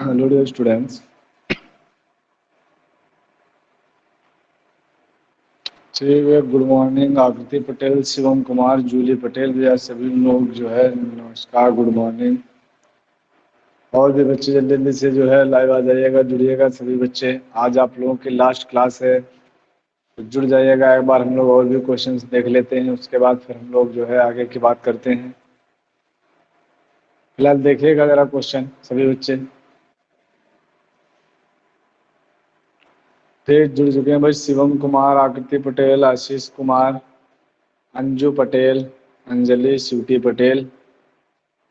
Hello dear students. ठीक है, good morning. आकृति पटेल, शिवम कुमार, जूली पटेल भैया सभी लोग जो है नमस्कार, गुड मॉर्निंग। और भी बच्चे जल्दी जल्दी से जो है लाइव आ जाइएगा, जुड़िएगा सभी बच्चे। आज आप लोगों की लास्ट क्लास है, तो जुड़ जाइएगा। एक बार हम लोग और भी क्वेश्चंस देख लेते हैं, उसके बाद फिर हम लोग जो है आगे की बात करते हैं। फिलहाल देखिएगा ज़रा क्वेश्चन सभी बच्चे। ठीक, जुड़ चुके हैं भाई। शिवम कुमार, आकृति पटेल, आशीष कुमार, अंजू पटेल, अंजलि, स्वीटी पटेल।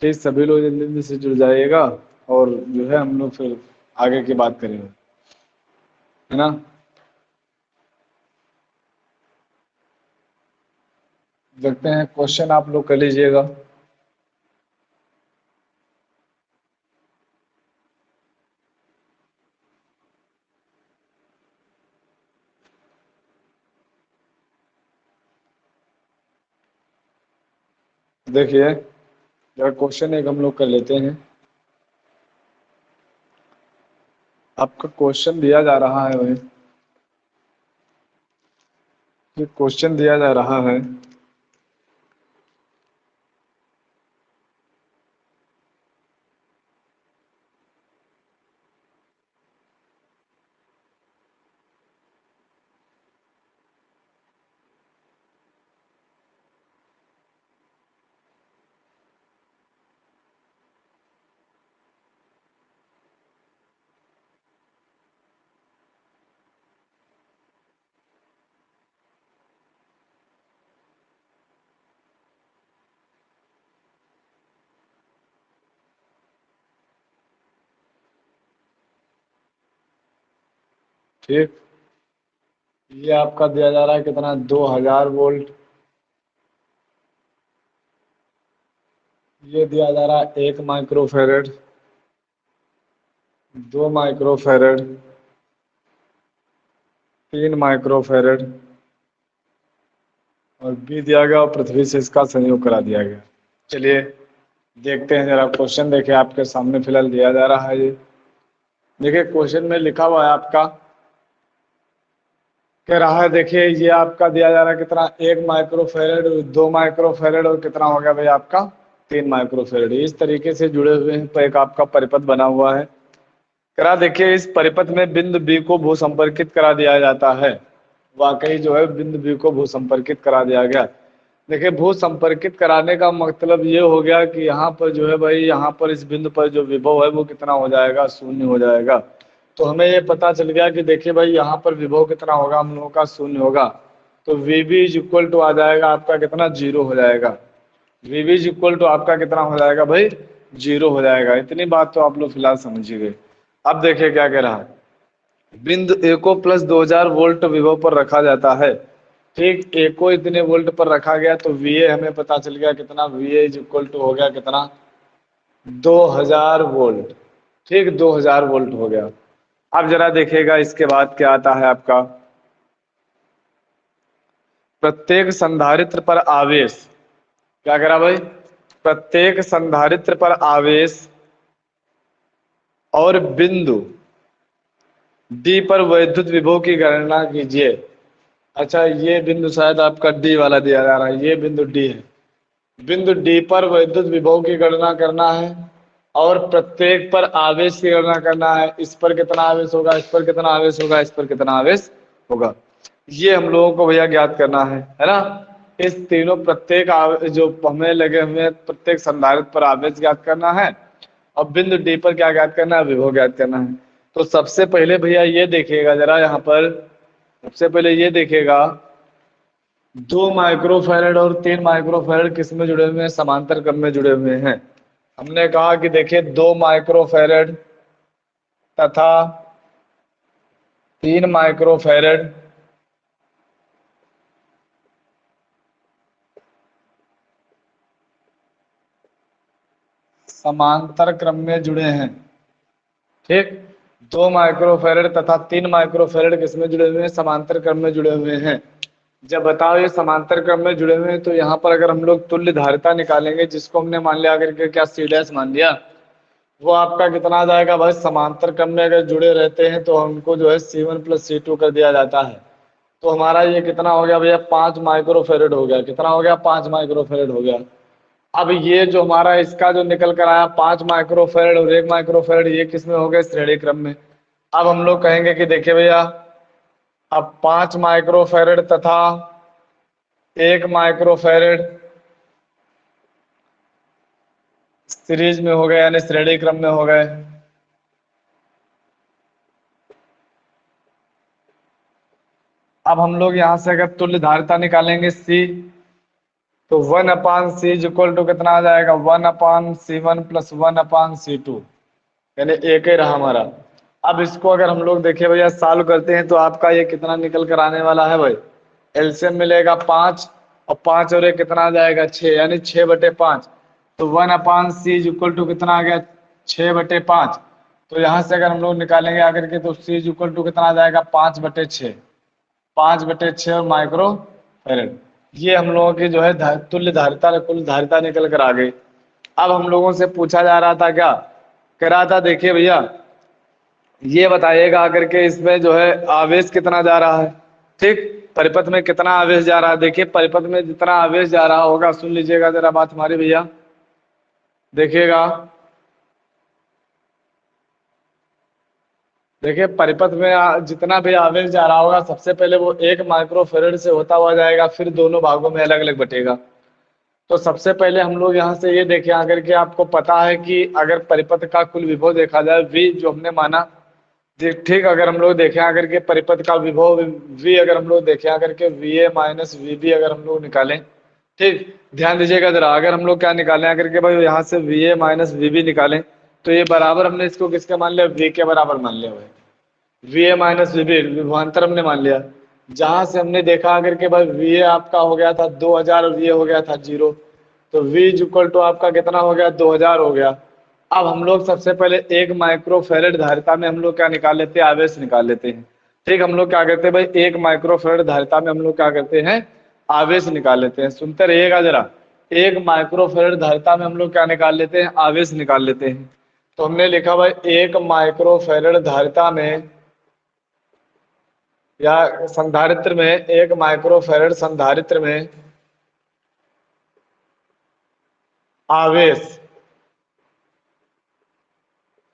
ठीक, सभी लोग जल्दी जल्दी से जुड़ जाइएगा और जो है हम लोग फिर आगे की बात करेंगे, है ना। देखते हैं क्वेश्चन, आप लोग कर लीजिएगा। देखिए, जरा क्वेश्चन एक हम लोग कर लेते हैं। आपका क्वेश्चन दिया जा रहा है भाई, ये क्वेश्चन दिया जा रहा है। ठीक, ये आपका दिया जा रहा है कितना, 2000 वोल्ट। ये दिया जा रहा है 1 माइक्रोफेरेड, 2 माइक्रोफेरेड, 3 माइक्रोफेरेड और बी दिया गया और पृथ्वी से इसका संयोग करा दिया गया। चलिए देखते हैं जरा क्वेश्चन। देखिए आपके सामने फिलहाल दिया जा रहा है। ये देखिए क्वेश्चन में लिखा हुआ है आपका, कह रहा है, देखिए ये आपका दिया जा रहा है कितना, 1 माइक्रोफेरेड, 2 माइक्रोफेरेड और कितना हो गया भाई आपका 3 माइक्रोफेरेड। इस तरीके से जुड़े हुए हैं, तो एक आपका परिपथ बना हुआ है। करा, देखिए इस परिपथ में बिंदु बी को भू संपर्कित करा दिया जाता है। वाकई जो है बिंदु बी को भू संपर्कित करा दिया गया। देखिए भू संपर्कित कराने का मतलब ये हो गया कि यहाँ पर जो है भाई, यहाँ पर इस बिंदु पर जो विभव है वो कितना हो जाएगा, 0 हो जाएगा। तो हमें ये पता चल गया कि देखिए भाई यहाँ पर विभव कितना होगा, हम लोगों का 0 होगा। तो V B is equal to आ जाएगा आपका कितना, 0 हो जाएगा। V B is equal to आपका कितना हो जाएगा भाई, 0 हो जाएगा। इतनी बात तो आप लोग फिलहाल समझिए। अब देखिए क्या कह रहा है, बिंदु ए को प्लस 2000 वोल्ट विभव पर रखा जाता है। ठीक, ए को इतने वोल्ट पर रखा गया, तो वी ए हमें पता चल गया कितना, V A is equal to हो गया कितना, 2000 वोल्ट। ठीक, 2000 वोल्ट हो गया। अब जरा देखिएगा इसके बाद क्या आता है आपका, प्रत्येक संधारित्र पर आवेश। क्या करा भाई, प्रत्येक संधारित्र पर आवेश और बिंदु डी पर वैद्युत विभव की गणना कीजिए। अच्छा, ये बिंदु शायद आपका डी वाला दिया जा रहा है, ये बिंदु डी है। बिंदु डी पर वैद्युत विभव की गणना करना है और प्रत्येक पर आवेश की गणना करना है। इस पर कितना आवेश होगा, इस पर कितना आवेश होगा, इस पर कितना आवेश होगा, ये हम लोगों को भैया ज्ञात करना है ना। इस तीनों प्रत्येक जो हमें लगे हुए हैं, प्रत्येक संधारित्र पर आवेश ज्ञात करना है और बिंदु डी पर क्या ज्ञात करना है, विभव ज्ञात करना है। तो सबसे पहले भैया ये देखिएगा जरा, यहाँ पर सबसे पहले ये देखिएगा, 2 माइक्रोफैरड और 3 माइक्रोफैरड किस में जुड़े हुए हैं, समांतर क्रम में जुड़े हुए हैं। हमने कहा कि देखिए 2 माइक्रोफैरड तथा 3 माइक्रोफैरड समांतर क्रम में जुड़े हैं। ठीक, 2 माइक्रोफैरड तथा 3 माइक्रोफैरड किस में जुड़े हुए हैं, समांतर क्रम में जुड़े हुए हैं। जब बताओ ये समांतर क्रम में जुड़े हुए हैं, तो यहाँ पर अगर हम लोग तुल्य धारिता निकालेंगे, जिसको हमने मान लिया अगर के क्या सी डैश मान लिया, वो आपका कितना आ जाएगा भाई, समांतर क्रम में अगर जुड़े रहते हैं तो हमको जो है C1 प्लस C2 कर दिया जाता है। तो हमारा ये कितना हो गया भैया, 5 माइक्रोफेरेड हो गया। कितना हो गया, 5 माइक्रोफेरेड हो गया। अब ये जो हमारा इसका जो निकल कर आया 5 माइक्रोफेरेड और 1 माइक्रोफेरेड, ये किस में हो गए, श्रेणी क्रम में। अब हम लोग कहेंगे कि देखिए भैया, अब 5 माइक्रोफेरेड तथा 1 माइक्रोफेरेड सीरीज में हो गए, यानी श्रेणी क्रम में हो गए। अब हम लोग यहां से अगर तुल्य धारिता निकालेंगे C, तो 1/C इज इक्वल टू कितना आ जाएगा, 1/C1 प्लस 1/C2, यानी एक ही रहा हमारा। अब इसको अगर हम लोग देखें भैया, सॉल्व करते हैं तो आपका ये कितना निकल कर आने वाला है भाई, एलसीएम मिलेगा 5, और 5 और एक कितना आ जाएगा 6, यानी 6/5। तो 1/C इज इक्वल टू कितना आ गया, 6/5। तो यहाँ से अगर हम लोग निकालेंगे आकर के, तो C इज इक्वल टू कितना आ जाएगा, 5/6, 5/6 माइक्रो फेरेड। ये हम लोगों की जो है तुल्य धारिता, कुल धारिता निकल कर आ गई। अब हम लोगों से पूछा जा रहा था क्या, कह रहा था देखिए भैया, ये बताइएगा अगर के इसमें जो है आवेश कितना जा रहा है। ठीक, परिपथ में कितना आवेश जा रहा है। देखिए परिपथ में जितना आवेश जा रहा होगा, सुन लीजिएगा जरा बात हमारी भैया, देखिएगा। देखिए परिपथ में जितना भी आवेश जा रहा होगा, सबसे पहले वो 1 माइक्रोफेरेड से होता हुआ जाएगा, फिर दोनों भागों में अलग अलग बटेगा। तो सबसे पहले हम लोग यहाँ से ये देखें अगर के, आपको पता है कि अगर परिपथ का कुल विभव देखा जाए, V जो हमने माना, ठीक, अगर हम लोग देखें अगर के परिपथ का विभव V, अगर हम लोग देखें अगर के VA माइनस VB अगर हम लोग निकालें, ठीक, ध्यान दीजिएगा जरा, अगर हम लोग क्या निकालें अगर के भाई, यहाँ से VA माइनस VB निकालें, तो ये बराबर हमने इसको किसके मान लिया, V के बराबर मान लिया भाई। VA माइनस VB विभवांतर हमने मान लिया। जहां से हमने देखा अगर के भाई VA आपका हो गया था 2000 और VA हो गया था 0, तो V इक्वल टू आपका कितना हो गया, 2000 हो गया। अब हम लोग सबसे पहले 1 माइक्रोफेरेड धारिता में हम लोग क्या निकाल लेते हैं, आवेश निकाल लेते हैं। ठीक, हम लोग क्या करते हैं भाई, 1 माइक्रोफेरेड धारिता में हम लोग क्या करते हैं, आवेश निकाल लेते हैं। सुनते रहिएगा जरा, 1 माइक्रोफेरेड धारिता में हम लोग क्या निकाल लेते हैं, आवेश निकाल लेते हैं। तो हमने लिखा भाई 1 माइक्रोफेरेड धारिता में, या संधारित्र में, 1 माइक्रोफेरेड संधारित्र में आवेश।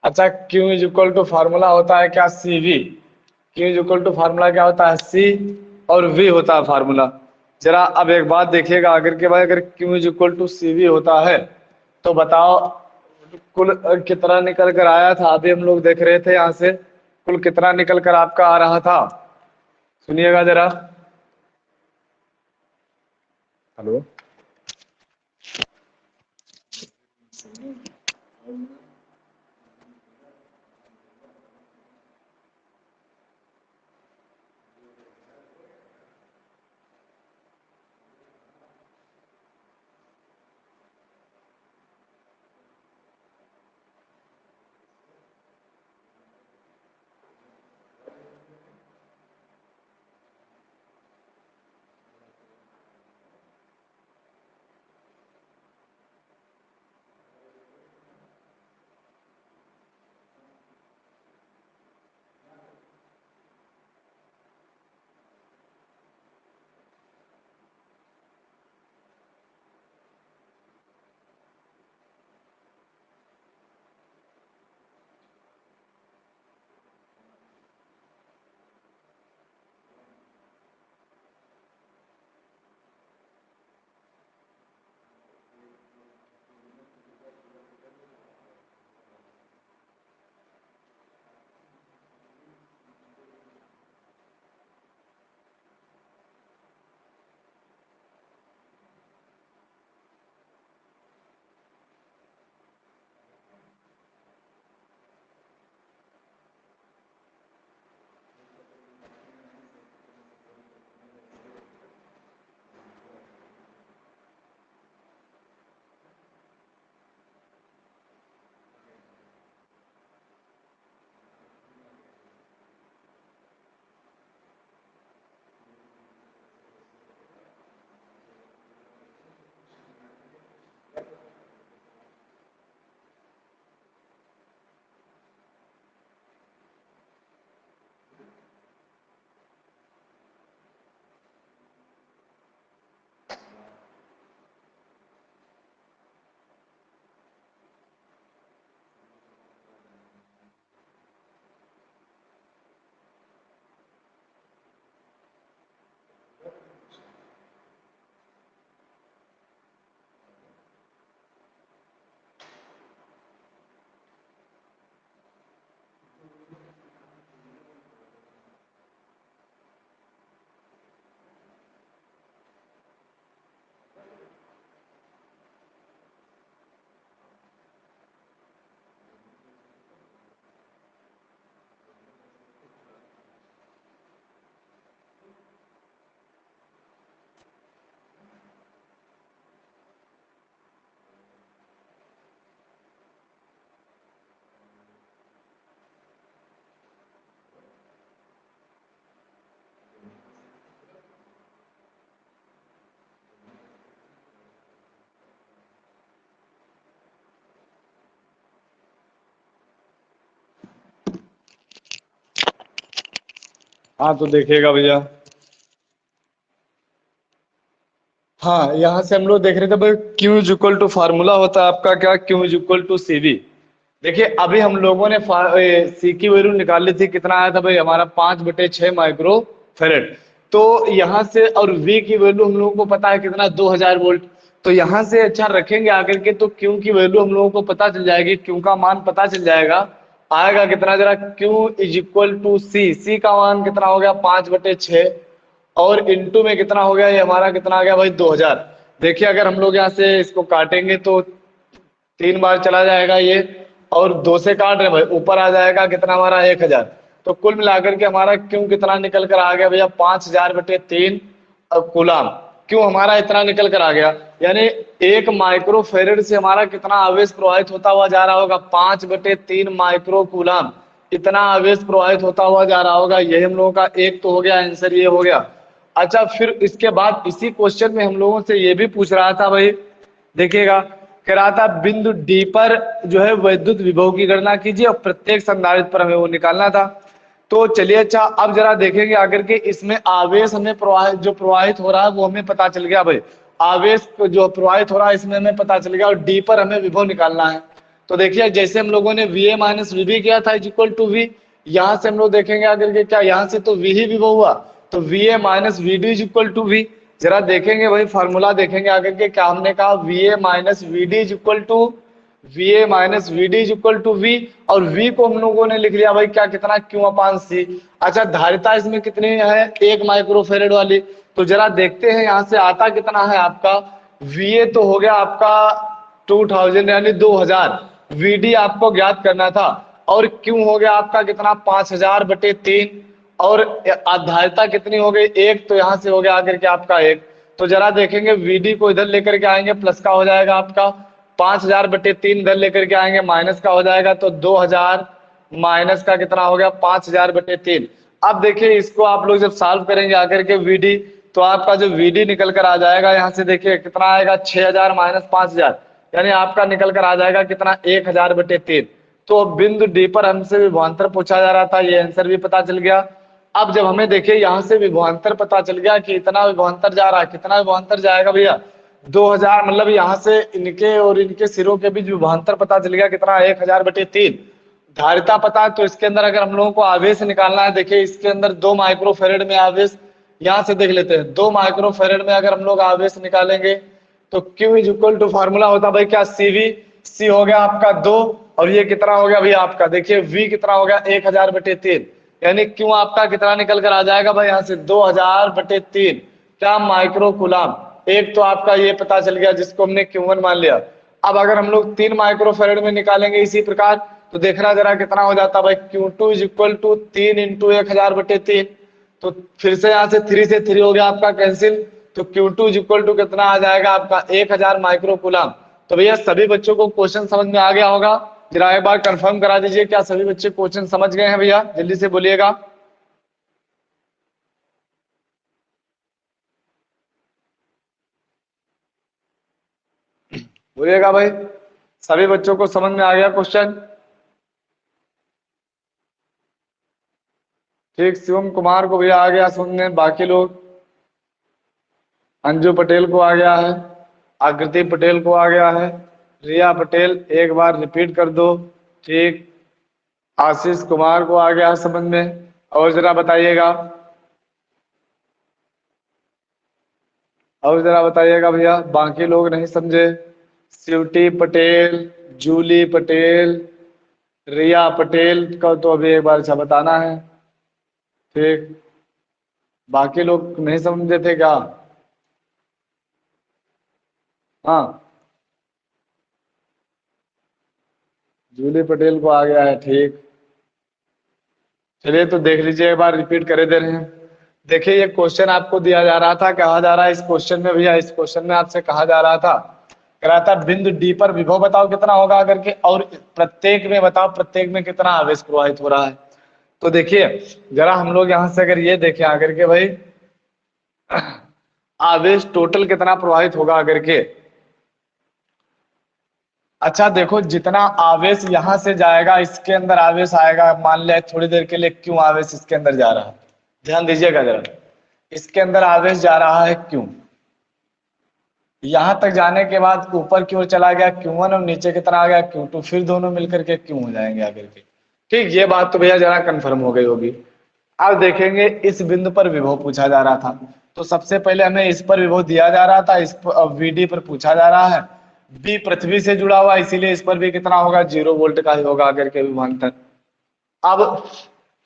अच्छा, Q is equal to formula होता है क्या, CV। Q is equal to formula क्या होता है, C, और V होता है फार्मूला। जरा अब एक बात देखिएगा अगर के भाई, अगर Q is equal to CV होता है, तो बताओ कुल कितना निकल कर आया था। अभी हम लोग देख रहे थे यहाँ से, कुल कितना निकल कर आपका आ रहा था, सुनिएगा जरा। हेलो, हाँ तो देखिएगा भैया, हाँ यहाँ से हम लोग देख रहे थे भाई Q is equal to formula होता है आपका क्या, Q is equal to C V. देखिए अभी हम लोगों ने सी की वैल्यू निकाल ली थी, कितना आया था भाई हमारा 5/6 माइक्रो फेरेड। तो यहाँ से और वी की वैल्यू हम लोगों को पता है कितना, 2000 वोल्ट। तो यहाँ से अच्छा रखेंगे आकर के तो क्यू की वैल्यू हम लोगों को पता चल जाएगी, क्यू का मान पता चल जाएगा। आएगा कितना जरा, क्यू इज इक्वल टू सी, सी का मान कितना हो गया 5/6 और इनटू में कितना हो गया, ये हमारा कितना आ गया भाई 2000। देखिए अगर हम लोग यहाँ से इसको काटेंगे तो 3 बार चला जाएगा ये, और 2 से काट रहे भाई, ऊपर आ जाएगा कितना हमारा 1000। तो कुल मिलाकर के हमारा क्यों कितना निकल कर आ गया भैया, 5000/3 कूलाम। क्यों हमारा इतना निकल कर आ गया, यानी 1 माइक्रो फेरेड से हमारा कितना आवेश प्रवाहित होता हुआ जा रहा होगा, 5/3 माइक्रो कूलाम। इतना आवेश प्रवाहित होता हुआ जा रहा होगा। यही हम लोगों का एक तो हो गया आंसर, ये हो गया। अच्छा फिर इसके बाद इसी क्वेश्चन में हम लोगों से ये भी पूछ रहा था भाई, देखिएगा कह रहा था बिंदु डी पर जो है विद्युत विभव की गणना कीजिए और प्रत्येक संधारित्र पर हमें वो निकालना था। तो चलिए अच्छा अब जरा देखेंगे आकर के इसमें आवेश हमें प्रवाहित जो प्रवाहित हो रहा है वो हमें पता चल गया भाई, आवेश जो प्रवाहित हो रहा है इसमें हमें पता चल गया, और डी पर हमें विभव निकालना है। तो देखिए जैसे हम लोगों ने V A minus V B किया था इज इक्वल टू वी, यहाँ से हम लोग देखेंगे आकर के क्या, यहाँ से तो वी ही विभव हुआ, तो V A minus V D is equal to V. जरा देखेंगे भाई फार्मूला देखेंगे आकर के, क्या हमने कहा V A minus V D is equal to V A minus V D is equal to V, और वी को हम लोगों ने लिख लिया भाई क्या, कितना क्यू अपान सी। अच्छा धारिता इसमें कितनी है, 1 माइक्रो फेरेड वाली। तो जरा देखते हैं यहाँ से आता कितना है आपका, वी ए तो हो गया आपका 2000 यानी 2000, वी डी आपको ज्ञात करना था, और क्यू हो गया आपका कितना 5000/3, और आधारिता कितनी हो गई 1, तो यहाँ से हो गया आकर के आपका 1। तो जरा देखेंगे वीडी को इधर लेकर के आएंगे प्लस का हो जाएगा आपका, 5000/3 इधर लेकर के आएंगे माइनस का हो जाएगा, तो 2000 माइनस का कितना हो गया 5000/3। अब देखिए इसको आप लोग जब सॉल्व करेंगे आकर के वीडी, तो आपका जो वीडी निकल कर आ जाएगा यहाँ से देखिए कितना आएगा 6000 माइनस 5000, यानी आपका निकल कर आ जाएगा कितना 1000/3। तो बिंदु डी पर हमसे विभवांतर पूछा जा रहा था, ये आंसर भी पता चल गया। अब जब हमें देखिए यहाँ से विभवांतर पता चल गया कि इतना विभवांतर जा रहा है, कितना विभवांतर जाएगा भैया 2000, मतलब यहाँ से इनके और इनके सिरों के बीच विभवांतर पता चल गया कितना 1000/3। धारिता पता है, तो इसके अंदर अगर हम लोगों को आवेश निकालना है, देखिए इसके अंदर 2 माइक्रो फेरेड में आवेश, यहाँ से देख लेते हैं 2 माइक्रो फेरेड में अगर हम लोग आवेश निकालेंगे तो Q is equal to formula होता भाई क्या, CV, C हो गया आपका 2, और ये कितना हो गया भैया आपका, देखिए V कितना हो गया 1000/3, यानी Q आपका कितना निकल कर आ जाएगा भाई यहाँ से 2000/3 क्या माइक्रो कूलाम। एक तो आपका ये पता चल गया जिसको हमने Q1 मान लिया। अब अगर हम लोग 3 माइक्रो फेरेड में निकालेंगे इसी प्रकार, तो देखना जरा कितना हो जाता भाई, Q2 इज इक्वल टू 3 × 1000/3। तो फिर से यहाँ से 3 से 3 हो गया आपका कैंसिल, तो Q2 इज इक्वल टू कितना आ जाएगा आपका 1000 माइक्रो कूलाम। तो भैया सभी बच्चों को क्वेश्चन समझ में आ गया होगा, जरा एक बार कंफर्म करा दीजिए क्या सभी बच्चे क्वेश्चन समझ गए हैं भैया, जल्दी से बोलिएगा। बोलिएगा भाई, सभी बच्चों को समझ में आ गया क्वेश्चन। ठीक, शिवम कुमार को भैया आ गया सुनने, बाकी लोग अंजू पटेल को आ गया है, आकृति पटेल को आ गया है, रिया पटेल एक बार रिपीट कर दो। ठीक, आशीष कुमार को आ गया है समझ में, और जरा बताइएगा, और जरा बताइएगा भैया बाकी लोग नहीं समझे। शिवटी पटेल, जूली पटेल, रिया पटेल का तो अभी एक बार अच्छा बताना है। ठीक, बाकी लोग नहीं समझे थे क्या? हाँ, जूली पटेल को आ गया है। ठीक, चलिए तो देख लीजिए एक बार रिपीट करे दे रहे हैं। देखिए ये क्वेश्चन आपको दिया जा रहा था, कहा जा रहा है इस क्वेश्चन में भैया, इस क्वेश्चन में आपसे कहा जा रहा था, कह रहा था बिंदु डी पर विभव बताओ कितना होगा अगर के, और प्रत्येक में बताओ प्रत्येक में कितना आवेश प्रवाहित हो रहा है। तो देखिए जरा हम लोग यहाँ से अगर ये देखें अगर के भाई आवेश टोटल कितना प्रवाहित होगा अगर के, अच्छा देखो जितना आवेश यहाँ से जाएगा इसके अंदर आवेश आएगा, मान लिया थोड़ी देर के लिए क्यों आवेश इसके अंदर जा रहा है, ध्यान दीजिएगा जरा, इसके अंदर आवेश जा रहा है Q, यहां तक जाने के बाद ऊपर की ओर चला गया Q1 और नीचे की तरह आ गया Q2, फिर दोनों मिलकर के Q हो जाएंगे आकर के। ठीक, ये बात तो भैया जरा कंफर्म हो गई होगी। अब देखेंगे इस बिंदु पर विभव पूछा जा रहा था, तो सबसे पहले हमें इस पर विभव दिया जा रहा था, इस पर VD पर पूछा जा रहा है। B पृथ्वी से जुड़ा हुआ, इसीलिए इस पर भी कितना होगा, 0 वोल्ट का ही होगा आकर के विभवांतर। अब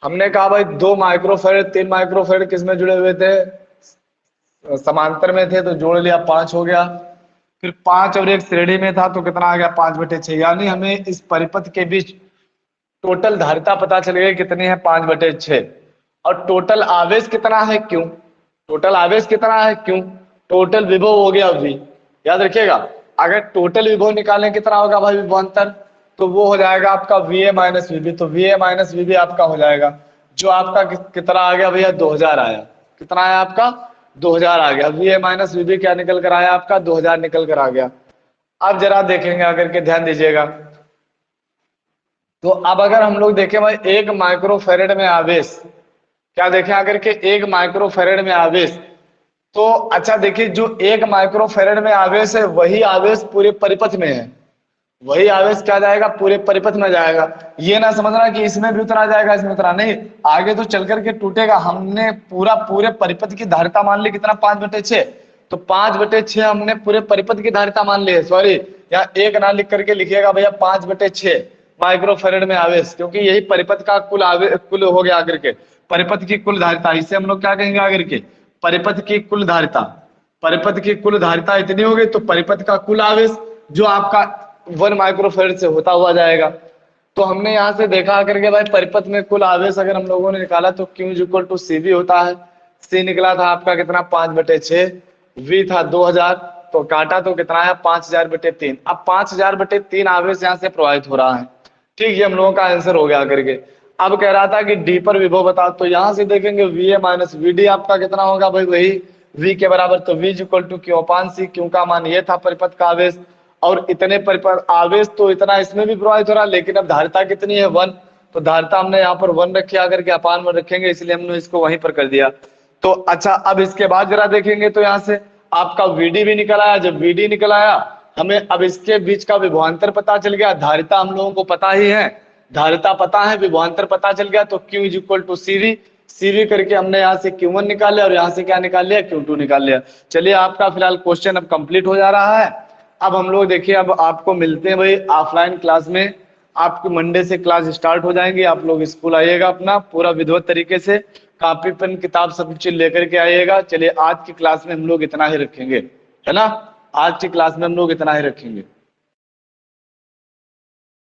हमने कहा भाई 2 माइक्रोफेरेड 3 माइक्रोफेरेड किस में जुड़े हुए थे, समांतर में थे, तो जोड़ लिया 5 हो गया। फिर 5 और 1 श्रेणी में था, तो कितना आ गया 5/6, यानी हमें इस परिपथ के बीच टोटल धारिता पता चल गई कितनी है, 5/6। और टोटल आवेश कितना है Q, टोटल आवेश कितना है Q, टोटल विभव हो गया V। याद रखिएगा, अगर टोटल विभव निकालें कितना होगा भाई विभवांतर, तो वो हो जाएगा आपका VA माइनस VB, तो VA माइनस VB आपका हो जाएगा, जो आपका कितना आ गया भैया 2000 आया। कितना आया आपका 2000 आ गया। VA माइनस VB क्या निकल कर आया आपका 2000 निकल कर आ गया। अब जरा देखेंगे आकर के, ध्यान दीजिएगा, तो अब अगर हम लोग देखें भाई 1 माइक्रोफेरेड में आवेश, क्या देखें आकर के 1 माइक्रोफेरेड में आवेश, तो अच्छा देखिए जो 1 माइक्रोफेरेड में आवेश है वही आवेश पूरे परिपथ में है, वही आवेश क्या जाएगा पूरे परिपथ में जाएगा। ये ना समझना कि इसमें भी उतरा जाएगा इसमें उतरा नहीं, आगे तो चल करके टूटेगा। हमने पूरे परिपथ की धारिता मान ली कितना 5/6, तो 5/6 हमने पूरे परिपथ की धारिता मान ली है। सॉरी, यहाँ 1 ना लिख करके लिखिएगा भैया 5/6 माइक्रोफेरेड में आवेश, क्योंकि यही परिपथ का कुल हो गया आकर के, परिपथ की कुल धारिता। इसे हम लोग क्या कहेंगे आकर के, परिपथ की कुल धारिता। परिपथ की कुल धारिता इतनी होगी तो परिपथ का कुल आवेश जो आपका 1 माइक्रोफेरेड से होता हुआ जाएगा। तो हमने यहाँ से देखा करके भाई परिपथ में कुल आवेश अगर हम लोगों ने निकाला तो Q = CV होता है। C निकला था आपका कितना 5/6, V था 2000, तो काटा तो कितना है 5000/3। अब 5000/3 आवेश यहाँ से प्रवाहित हो रहा है। ठीक, ये हम लोगों का आंसर हो गया करके। अब कह रहा था कि D पर विभव बताओ, तो यहाँ से देखेंगे VA माइनस VD आपका कितना होगा भाई, वही V के बराबर, तो V = Q/C। Q का मान ये था परिपथ का आवेश, और इतने परिपथ आवेश तो इतना इसमें भी प्रवाहित हो रहा है, लेकिन अब धारिता कितनी है 1, तो धारिता हमने यहाँ पर 1 रखी आकर के, अपान 1 रखेंगे, इसलिए हमने इसको वहीं पर कर दिया। तो अच्छा अब इसके बाद जरा देखेंगे तो यहाँ से आपका VD भी निकल आया। जब VD निकल आया हमें अब इसके बीच का विभवांतर पता चल गया। धारिता हम लोगों को पता ही है, धारिता पता है, विभवांतर पता चल गया, तो Q = CV। CV करके हमने यहाँ से Q1 निकाल लिया और यहाँ से क्या निकाल लिया Q2 निकाल लिया। चलिए आपका फिलहाल क्वेश्चन अब कंप्लीट हो जा रहा है। अब हम लोग देखिए, अब आपको मिलते हैं भाई ऑफलाइन क्लास में। आपकी मंडे से क्लास स्टार्ट हो जाएंगी, आप लोग स्कूल आइएगा, अपना पूरा विधिवत तरीके से कॉपी पेन किताब सब चीज लेकर के आइएगा। चलिए आज की क्लास में हम लोग इतना ही रखेंगे, है ना, आज की क्लास में हम लोग इतना ही रखेंगे।